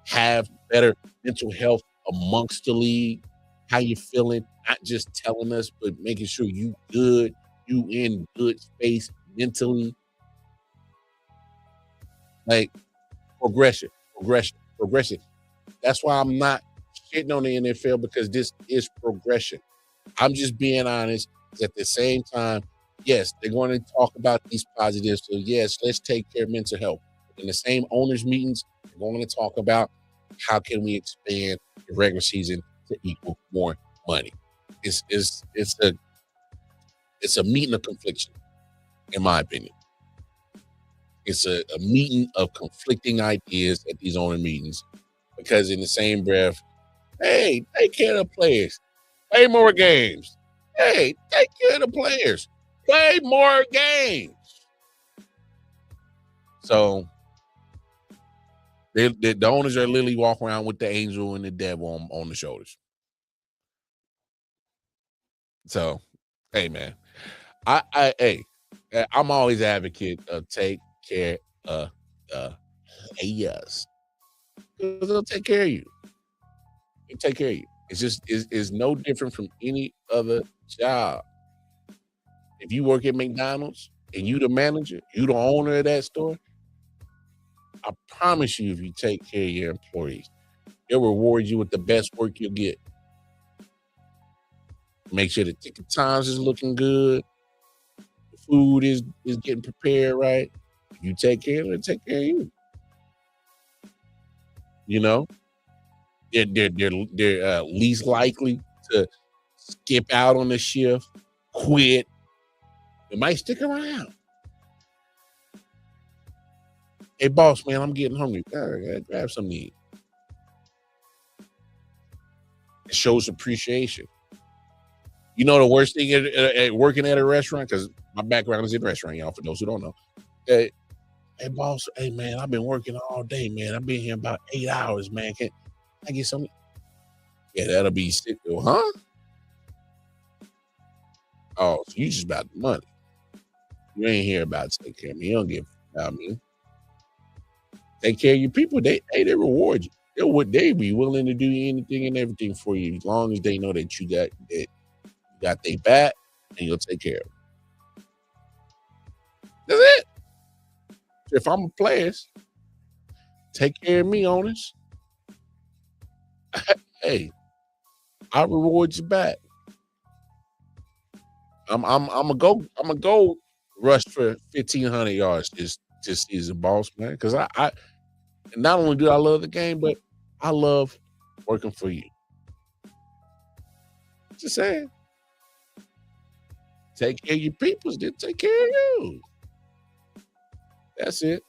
have better mental health amongst the league? How you feeling? Not just telling us, but making sure you good, you in good space mentally. Like progression. That's why I'm not shitting on the NFL, because this is progression. I'm just being honest. At the same time, yes, they're going to talk about these positives. So yes, let's take care of mental health. In the same owners meetings, they're going to talk about how can we expand the regular season to equal more money. It's a meeting of confliction, in my opinion. It's a meeting of conflicting ideas at these owner meetings, because in the same breath, hey, take care of the players. Play more games. Hey, take care of the players. Play more games. So the owners are literally walking around with the angel and the devil on the shoulders. So, hey, man, I'm always advocate of take care of the players, because they'll take care of you. They'll take care of you. It's just is no different from any other job. If you work at McDonald's and you the manager, you the owner of that store, I promise you, if you take care of your employees, they'll reward you with the best work you'll get. Make sure the ticket times is looking good. The food is getting prepared right. If you take care of them, take care of you. They're least likely to skip out on the shift, quit. They might stick around. Hey, boss, man, I'm getting hungry. Grab something to eat. It shows appreciation. The worst thing at working at a restaurant, because my background is in restaurant, y'all, for those who don't know. Hey, boss, hey, man, I've been working all day, man. I've been here about 8 hours, man. Can I get something? Yeah, that'll be sick, though, huh? Oh, so you just about the money. You ain't here about to take care of me. You don't give about me. Take care of your people. They reward you. They be willing to do anything and everything for you, as long as they know that you got their back and you'll take care of them. That's it. If I'm a player, take care of me, owners. Hey, I'll reward you back. I'm gonna go rush for 1,500 yards this season, boss, man. Because I not only do I love the game, but I love working for you. Just saying. Take care of your peoples, then take care of you. That's it.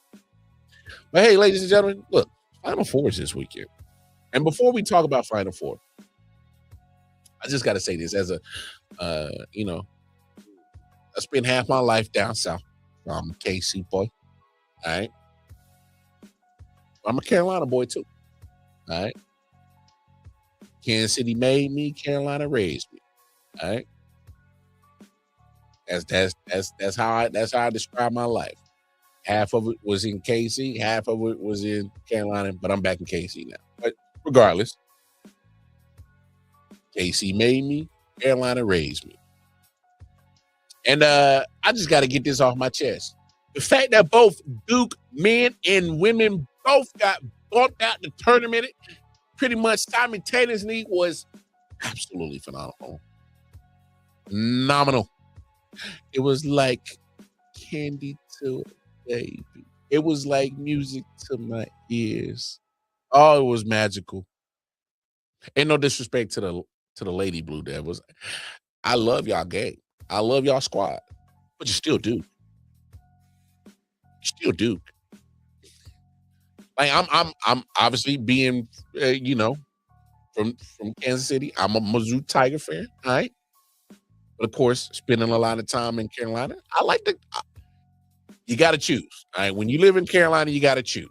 But hey, ladies and gentlemen, look, Final Four is this weekend. And before we talk about Final Four, I just got to say this as a, I spent half my life down south. I'm a KC boy. All right. I'm a Carolina boy too. All right. Kansas City made me, Carolina raised me. All right. That's how I describe my life. Half of it was in KC, half of it was in Carolina, but I'm back in KC now. But regardless, KC made me, Carolina raised me. And I just got to get this off my chest. The fact that both Duke men and women both got bumped out the tournament pretty much simultaneously was absolutely phenomenal. Phenomenal. It was like candy to a baby. It was like music to my ears. Oh, it was magical. Ain't no disrespect to the Lady Blue Devils. I love y'all game. I love y'all squad, but you still Duke. You still Duke. Like I'm obviously being from Kansas City. I'm a Mizzou Tiger fan. All right, but of course, spending a lot of time in Carolina, I like the. You got to choose. All right, when you live in Carolina, you got to choose.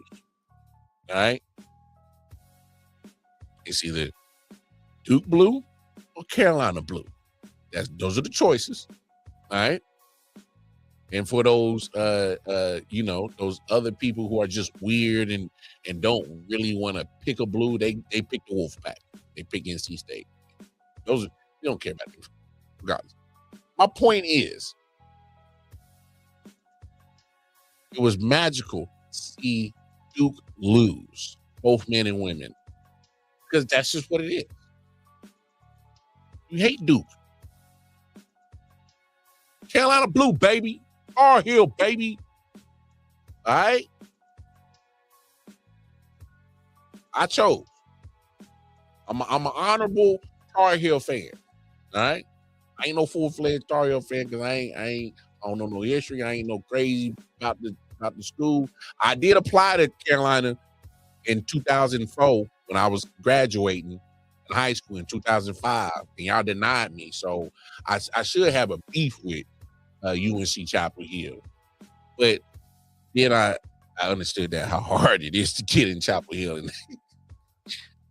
All right, it's either Duke blue or Carolina blue. Those are the choices. All right. And for those those other people who are just weird and don't really want to pick a blue, they pick the Wolfpack. They pick NC State. They don't care about them, regardless. My point is, it was magical to see Duke lose, both men and women, because that's just what it is. You hate Duke. Carolina blue, baby. Tar Heel, baby. All right? I chose. I'm an honorable Tar Heel fan. All right? I ain't no full-fledged Tar Heel fan because I don't know no history. I ain't no crazy about the school. I did apply to Carolina in 2004 when I was graduating in high school in 2005, and y'all denied me. So I should have a beef with UNC Chapel Hill. But then I understood that how hard it is to get in Chapel Hill. And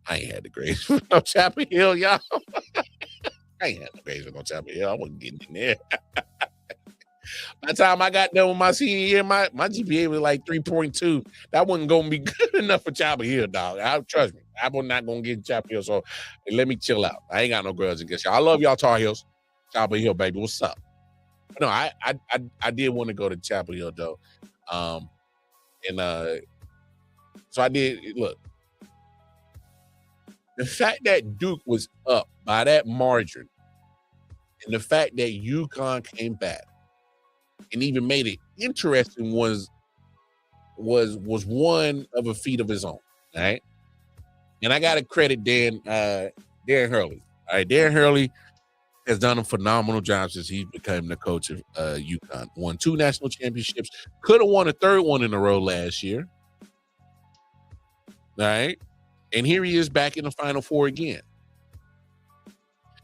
I ain't had the grades for no Chapel Hill, y'all. I ain't had no grades for no Chapel Hill. I wasn't getting in there. By the time I got done with my senior year, my GPA was like 3.2. That wasn't going to be good enough for Chapel Hill, dog. Trust me. I was not going to get in Chapel Hill, so let me chill out. I ain't got no grudge against y'all. I love y'all Tar Heels. Chapel Hill, baby. What's up? No, I did want to go to Chapel Hill, though. So I did. Look, the fact that Duke was up by that margin and the fact that UConn came back and even made it interesting was one of a feat of his own, all right? And I got to credit Darren Hurley. All right, Darren Hurley has done a phenomenal job since he became the coach of UConn. Won 2 national championships. Could have won a 3rd one in a row last year. All right. And here he is back in the Final Four again.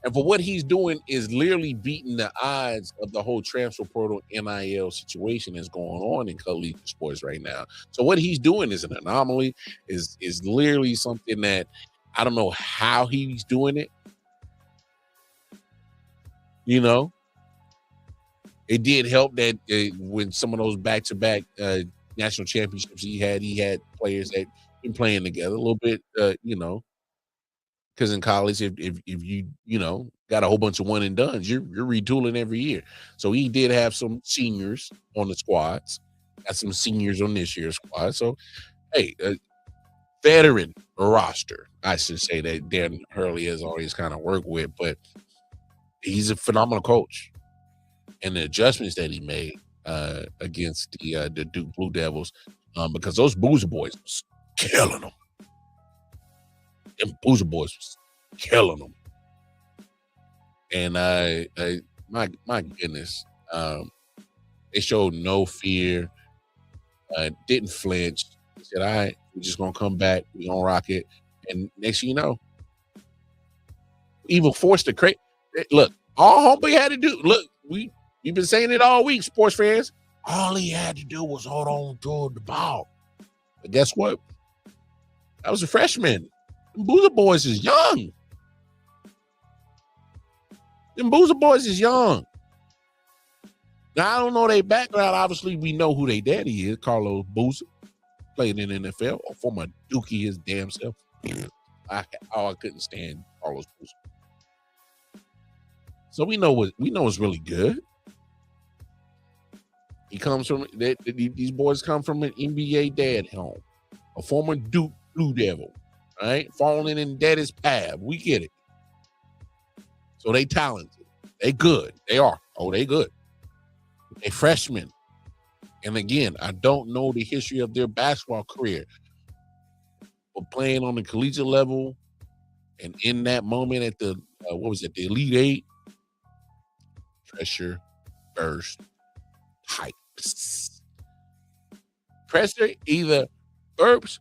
And for what he's doing is literally beating the odds of the whole transfer portal NIL situation that's going on in collegiate sports right now. So what he's doing is an anomaly, is literally something that I don't know how he's doing it. You know, it did help that when some of those back-to-back national championships he had players that been playing together a little bit, because in college, if you got a whole bunch of one and dones, you're retooling every year. So he did have some seniors on the squads, got some seniors on this year's squad. So, hey, veteran roster, I should say, that Darren Hurley has always kind of worked with, but he's a phenomenal coach, and the adjustments that he made against the Duke Blue Devils, because those Boozer boys was killing them. Them Boozer boys was killing them, and my goodness, they showed no fear, didn't flinch. They said, "All right, we're just gonna come back. We're gonna rock it." And next thing you know, even forced to create. Look, all homeboy had to do. Look, we've been saying it all week, sports fans. All he had to do was hold on to the ball. But guess what? I was a freshman. Them Boozer boys is young. Them Boozer boys is young. Now, I don't know their background. Obviously, we know who their daddy is. Carlos Boozer. Played in the NFL. Or former Dookie his damn self. I couldn't stand Carlos Boozer. So we know it's really good. He comes from these boys come from an NBA dad home, a former Duke Blue Devil, right? Falling in daddy's path. We get it. So they talented. They good. They are. Oh, they good. They freshmen. And again, I don't know the history of their basketball career, but playing on the collegiate level and in that moment at the the Elite Eight, pressure, burst, hypes. Pressure either burps,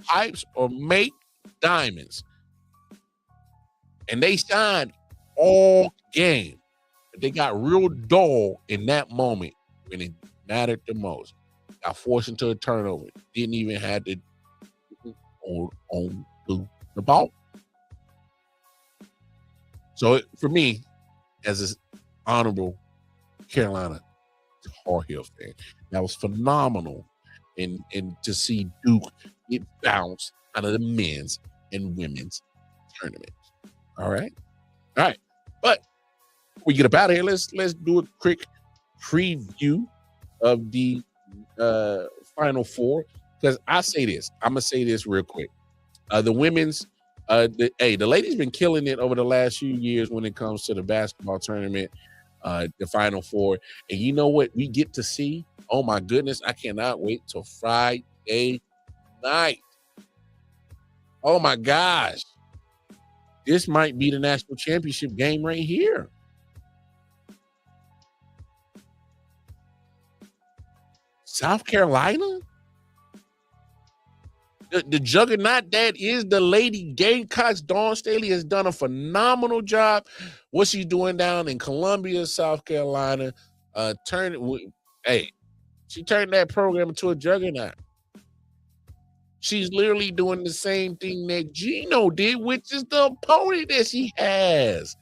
hypes, or make diamonds. And they shined all game. But they got real dull in that moment when it mattered the most. Got forced into a turnover. Didn't even have to on the ball. So for me, as an honorable Carolina Tar Heel fan, that was phenomenal. And to see Duke get bounced out of the men's and women's tournaments. All right. But before we get up out of here, let's do a quick preview of the Final Four. Because I say this, I'm gonna say this real quick. The women's, the ladies been killing it over the last few years when it comes to the basketball tournament, the Final Four. And you know what we get to see? Oh my goodness, I cannot wait till Friday night. Oh my gosh. This might be the national championship game right here. South Carolina? The juggernaut that is the Lady Gamecocks. Dawn Staley has done a phenomenal job. What she's doing down in Columbia, South Carolina, she turned that program into a juggernaut. She's literally doing the same thing that Gino did, which is the opponent that she has.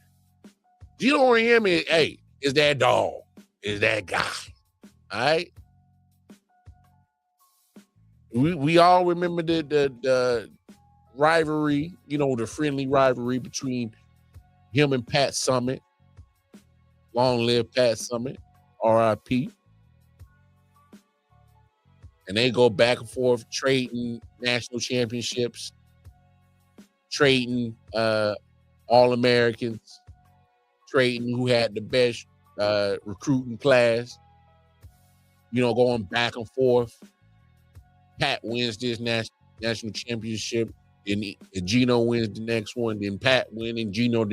Gino Riem is that dog, is that guy. All right. We all remember the rivalry, the friendly rivalry between him and Pat Summitt. Long live Pat Summitt, R.I.P. And they go back and forth trading national championships, trading All-Americans, trading who had the best recruiting class, going back and forth. Pat wins this national championship, and Gino wins the next one. Then Pat wins, and Gino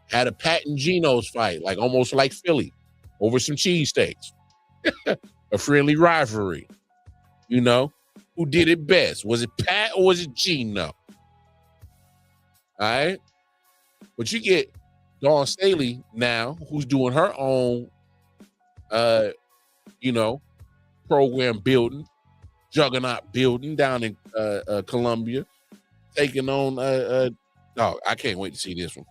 had a Pat and Gino's fight, almost like Philly, over some cheesesteaks. A friendly rivalry. Who did it best? Was it Pat or was it Gino? All right. But you get Dawn Staley now, who's doing her own, program building, juggernaut building down in Columbia, taking on I can't wait to see this one.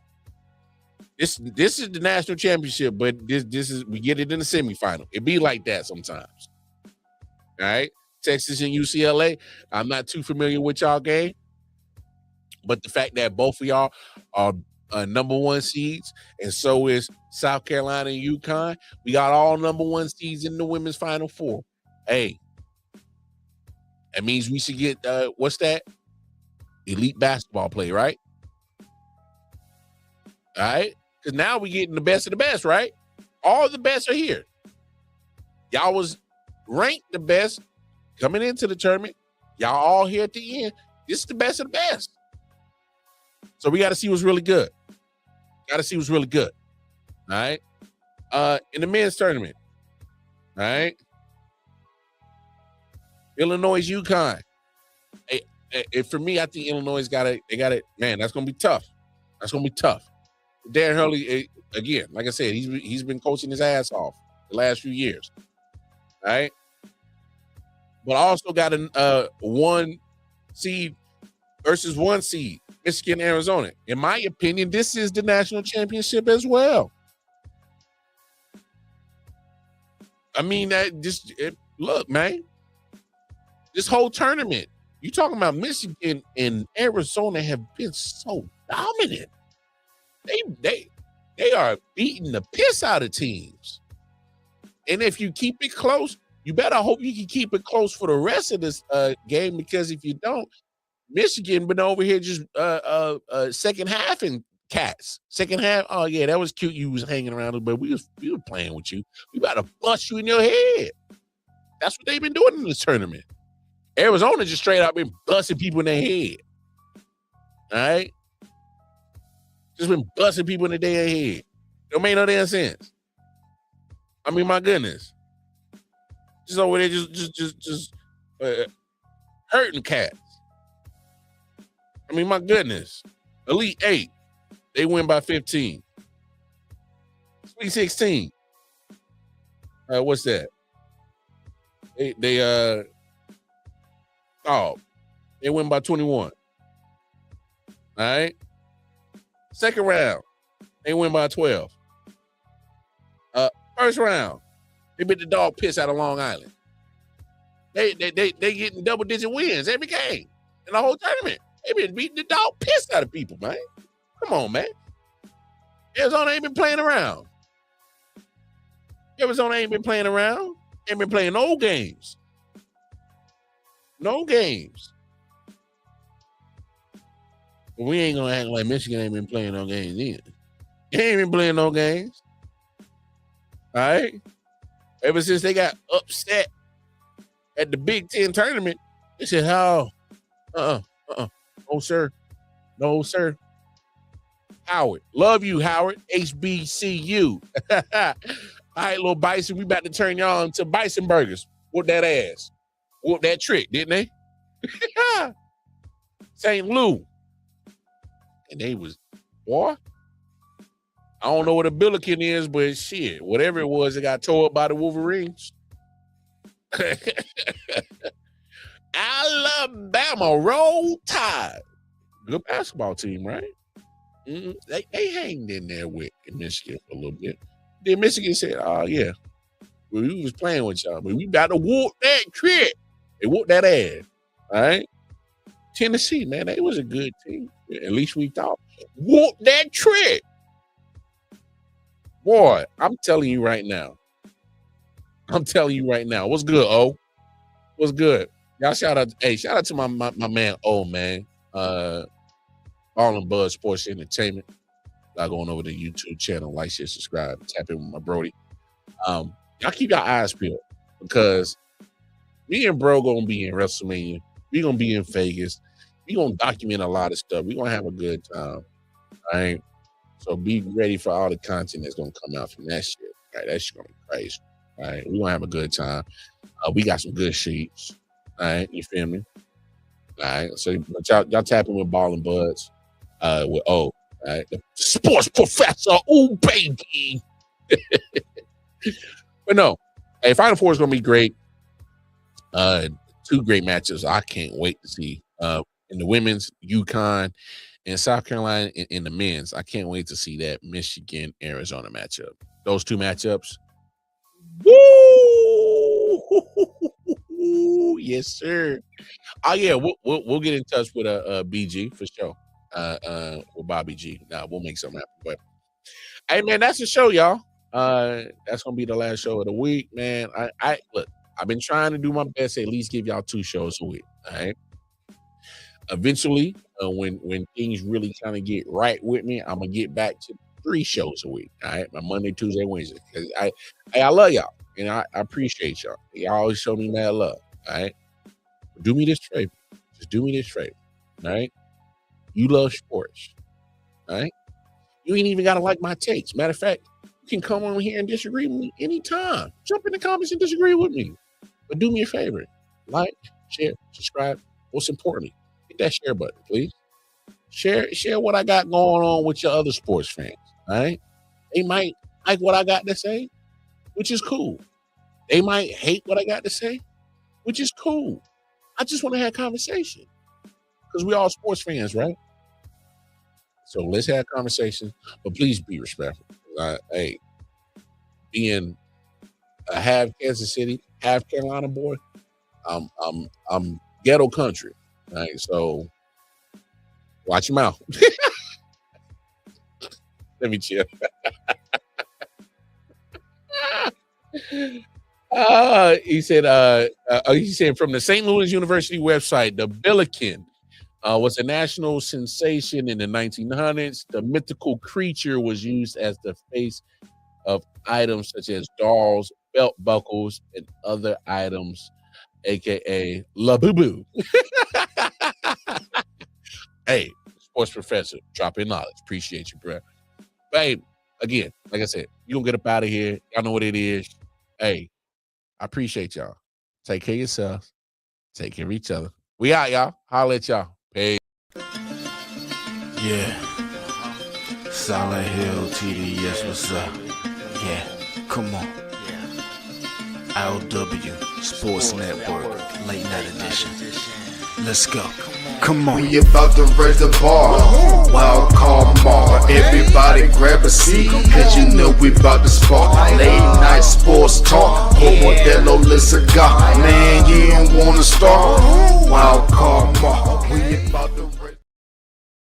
This is the national championship, but this is we get it in the semifinal. It be like that sometimes. All right. Texas and UCLA. I'm not too familiar with y'all game, but the fact that both of y'all are number one seeds, and so is South Carolina and UConn. We got all number one seeds in the women's Final Four. Hey, that means we should get what's that? Elite basketball play, right? All right, because now we're getting the best of the best, right? All the best are here. Y'all was ranked the best coming into the tournament. Y'all all here at the end. This is the best of the best. So we got to see what's really good. All right. In the men's tournament. All right. Illinois, UConn. For me, I think Illinois got it. Man, that's gonna be tough. Darren Hurley, again, like I said, he's been coaching his ass off the last few years. All right. But I also got a 1 seed versus 1 seed, Michigan, Arizona. In my opinion, this is the national championship as well. I mean, look, man, this whole tournament, you talking about Michigan and Arizona have been so dominant. They are beating the piss out of teams. And if you keep it close, you better hope you can keep it close for the rest of this game, because if you don't, Michigan been over here just second half and cats. Second half, oh yeah, that was cute. You was hanging around, but we were playing with you. We about to bust you in your head. That's what they've been doing in this tournament. Arizona just straight out been busting people in their head. All right? Just been busting people in the damn head. Don't make no damn sense. I mean, my goodness. Just over there just hurting cats. I mean, my goodness. Elite 8. They win by 15. Sweet 16. What's that? They win by 21. All right. Second round, they win by 12. First round, they beat the dog piss out of Long Island. They getting double-digit wins every game in the whole tournament. They been beating the dog piss out of people, man. Come on, man. Arizona ain't been playing around. Arizona ain't been playing around. Ain't been playing no games. No games. But we ain't gonna act like Michigan ain't been playing no games either. They ain't been playing no games. All right? Ever since they got upset at the Big Ten tournament, they said, "How? No, sir. No, sir." Howard. Love you, Howard. HBCU. All right, little Bison. We about to turn y'all into Bison burgers. Whoop that ass. Whoop that trick, didn't they? St. Lou. And they was, boy, I don't know what a billiken is, but shit, whatever it was, it got tore up by the Wolverines. Alabama, Roll Tide. Good basketball team, right? They hanged in there with Michigan for a little bit. Then Michigan said, "Oh yeah, we was playing with y'all, but we about to whoop that trick." They whooped that ass. All right. Tennessee, man, they was a good team. At least we thought. Whoop that trick. Boy, I'm telling you right now. What's good, O? What's good? Y'all shout out to my man O, man. All in Buzz Sports Entertainment. Y'all going over to the YouTube channel, like, share, subscribe, tap in with my Brody. Y'all keep your eyes peeled, because me and bro gonna be in WrestleMania. We gonna be in Vegas. We gonna document a lot of stuff. We gonna have a good time. All right. So be ready for all the content that's gonna come out from that shit. All right, that shit gonna be crazy. All right, we gonna have a good time. We got some good sheets. All right, you feel me? All right. So y'all tapping with Ball and Buds. With O. All right, the sports professor. Ooh, baby. But no, hey, Final Four is gonna be great. Two great matches I can't wait to see. In the women's, UConn, and South Carolina in the men's. I can't wait to see that Michigan-Arizona matchup. Those two matchups. Woo! Yes, sir. Oh yeah, we'll get in touch with BG for sure. With Bobby G. Nah, we'll make something happen. But hey, man, that's the show, y'all. That's gonna be the last show of the week, man. I look. I've been trying to do my best to at least give y'all 2 shows a week. All right. Eventually, when things really kind of get right with me, I'm gonna get back to 3 shows a week. All right, my Monday, Tuesday, Wednesday. I love y'all, and I appreciate y'all. Y'all always show me mad love. All right. Do me this favor. Just do me this favor. All right. You love sports. All right. You ain't even gotta like my takes. Matter of fact, you can come on here and disagree with me anytime. Jump in the comments and disagree with me. But do me a favor. Like, share, subscribe. Most importantly, hit that share button, please. Share what I got going on with your other sports fans. All right. They might like what I got to say, which is cool. They might hate what I got to say, which is cool. I just want to have conversation. Because we all sports fans, right? So let's have conversations, but please be respectful. Hey, being a half Kansas City, half Carolina boy, I'm ghetto country. Right? So watch your mouth. Let me chill. He said from the St. Louis University website, the Billiken was a national sensation in the 1900s. The mythical creature was used as the face of items such as dolls, belt buckles, and other items, aka La Boo Boo. Hey, sports professor, drop in knowledge. Appreciate you, bro. But hey, again, like I said, you gonna get up out of here. Y'all know what it is. Hey, I appreciate y'all. Take care of yourselves. Take care of each other. We out, y'all. Holla at y'all. Peace. Yeah. Silent Hill TD, yes, what's up? Yeah, come on. I.O.W. Sports Network, late night edition. Let's go. Come on. We about to raise the bar. Wild card mark. Everybody grab a seat, cause you know we about to spark. Late night sports talk. Modelo cigar. Man, you don't wanna start. Wild card mark. We